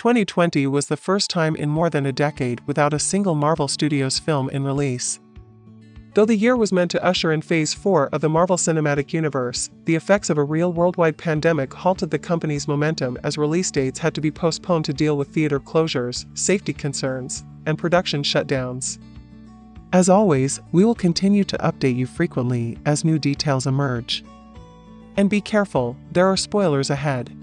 2020 was the first time in more than a decade without a single Marvel Studios film in release. Though the year was meant to usher in Phase 4 of the Marvel Cinematic Universe, the effects of a real worldwide pandemic halted the company's momentum as release dates had to be postponed to deal with theater closures, safety concerns, and production shutdowns. As always, we will continue to update you frequently as new details emerge. And be careful, there are spoilers ahead.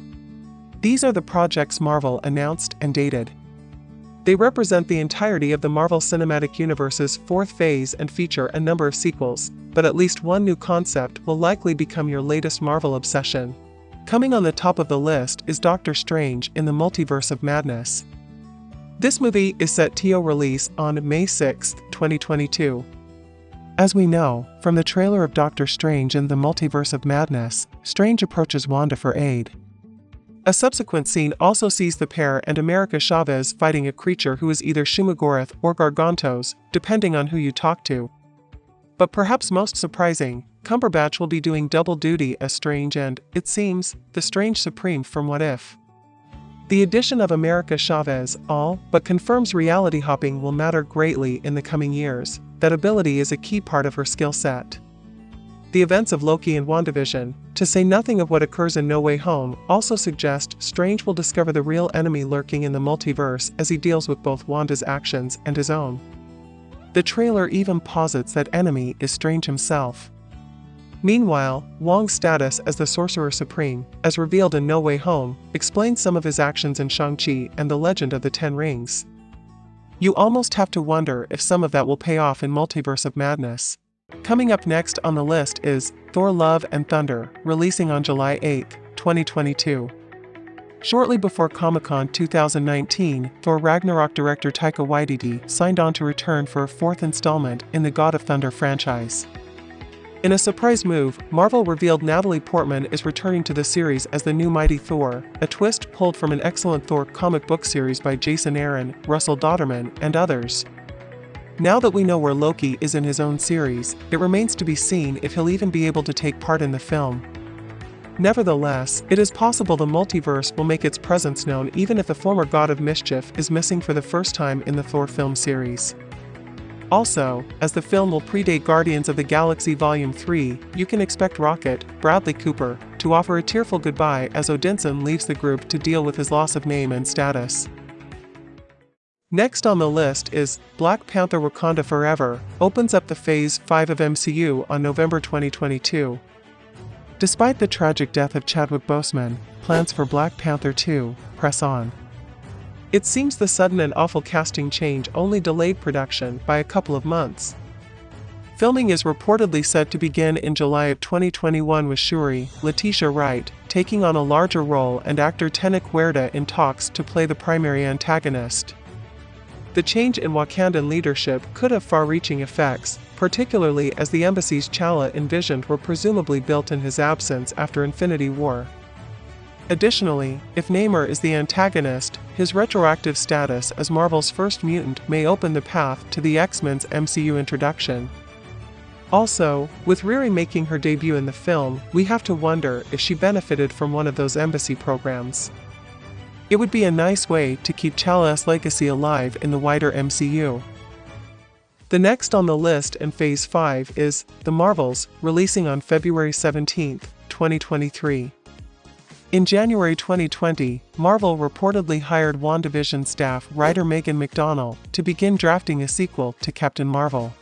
These are the projects Marvel announced and dated. They represent the entirety of the Marvel Cinematic Universe's fourth phase and feature a number of sequels, but at least one new concept will likely become your latest Marvel obsession. Coming on the top of the list is Doctor Strange in the Multiverse of Madness. This movie is set to release on May 6, 2022. As we know, from the trailer of Doctor Strange in the Multiverse of Madness, Strange approaches Wanda for aid. A subsequent scene also sees the pair and America Chavez fighting a creature who is either Shumagorath or Gargantos, depending on who you talk to. But perhaps most surprising, Cumberbatch will be doing double duty as Strange and, it seems, the Strange Supreme from What If. The addition of America Chavez all but confirms reality hopping will matter greatly in the coming years. That ability is a key part of her skill set. The events of Loki and WandaVision, to say nothing of what occurs in No Way Home, also suggest Strange will discover the real enemy lurking in the multiverse as he deals with both Wanda's actions and his own. The trailer even posits that enemy is Strange himself. Meanwhile, Wong's status as the Sorcerer Supreme, as revealed in No Way Home, explains some of his actions in Shang-Chi and the Legend of the Ten Rings. You almost have to wonder if some of that will pay off in Multiverse of Madness. Coming up next on the list is Thor: Love and Thunder, releasing on July 8, 2022. Shortly before Comic-Con 2019, Thor Ragnarok director Taika Waititi signed on to return for a fourth installment in the God of Thunder franchise. In a surprise move, Marvel revealed Natalie Portman is returning to the series as the new Mighty Thor, a twist pulled from an excellent Thor comic book series by Jason Aaron, Russell Dauterman, and others. Now that we know where Loki is in his own series, it remains to be seen if he'll even be able to take part in the film. Nevertheless, it is possible the multiverse will make its presence known even if the former God of Mischief is missing for the first time in the Thor film series. Also, as the film will predate Guardians of the Galaxy Volume 3, you can expect Rocket, Bradley Cooper, to offer a tearful goodbye as Odinson leaves the group to deal with his loss of name and status. Next on the list is Black Panther: Wakanda Forever, opens up the Phase 5 of MCU on November 2022. Despite the tragic death of Chadwick Boseman, plans for Black Panther 2 press on. It seems the sudden and awful casting change only delayed production by a couple of months. Filming is reportedly set to begin in July of 2021 with Shuri, Letitia Wright, taking on a larger role and actor Tenoch Huerta in talks to play the primary antagonist. The change in Wakandan leadership could have far-reaching effects, particularly as the embassies T'Challa envisioned were presumably built in his absence after Infinity War. Additionally, if Namor is the antagonist, his retroactive status as Marvel's first mutant may open the path to the X-Men's MCU introduction. Also, with Riri making her debut in the film, we have to wonder if she benefited from one of those embassy programs. It would be a nice way to keep T'Challa's legacy alive in the wider MCU. The next on the list in Phase 5 is The Marvels, releasing on February 17, 2023. In January 2020, Marvel reportedly hired WandaVision staff writer Megan McDonnell to begin drafting a sequel to Captain Marvel.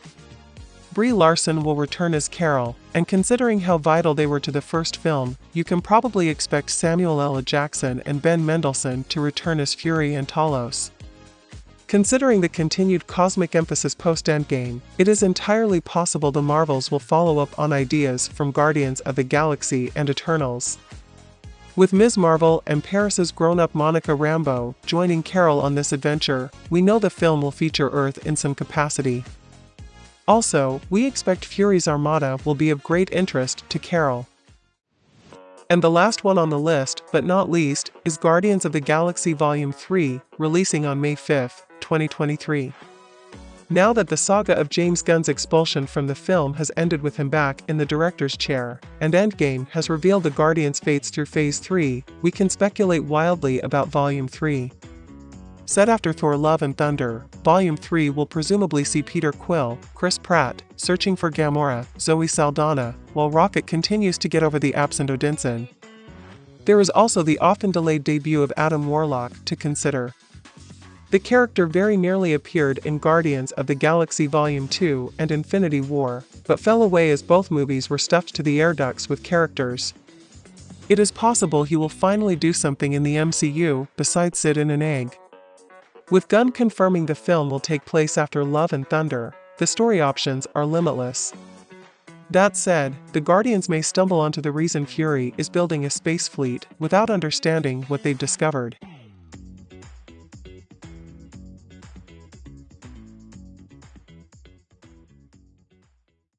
Brie Larson will return as Carol, and considering how vital they were to the first film, you can probably expect Samuel L. Jackson and Ben Mendelsohn to return as Fury and Talos. Considering the continued cosmic emphasis post-Endgame, it is entirely possible the Marvels will follow up on ideas from Guardians of the Galaxy and Eternals. With Ms. Marvel and Paris's grown-up Monica Rambeau joining Carol on this adventure, we know the film will feature Earth in some capacity. Also, we expect Fury's Armada will be of great interest to Carol. And the last one on the list, but not least, is Guardians of the Galaxy Volume 3, releasing on May 5, 2023. Now that the saga of James Gunn's expulsion from the film has ended with him back in the director's chair, and Endgame has revealed the Guardians' fates through Phase 3, we can speculate wildly about Volume 3. Set after Thor: Love and Thunder, Volume 3 will presumably see Peter Quill, Chris Pratt, searching for Gamora, Zoe Saldana, while Rocket continues to get over the absent Odinson. There is also the often-delayed debut of Adam Warlock to consider. The character very nearly appeared in Guardians of the Galaxy Volume 2 and Infinity War, but fell away as both movies were stuffed to the air ducts with characters. It is possible he will finally do something in the MCU besides sit in an egg. With Gunn confirming the film will take place after Love and Thunder, the story options are limitless. That said, the Guardians may stumble onto the reason Fury is building a space fleet without understanding what they've discovered.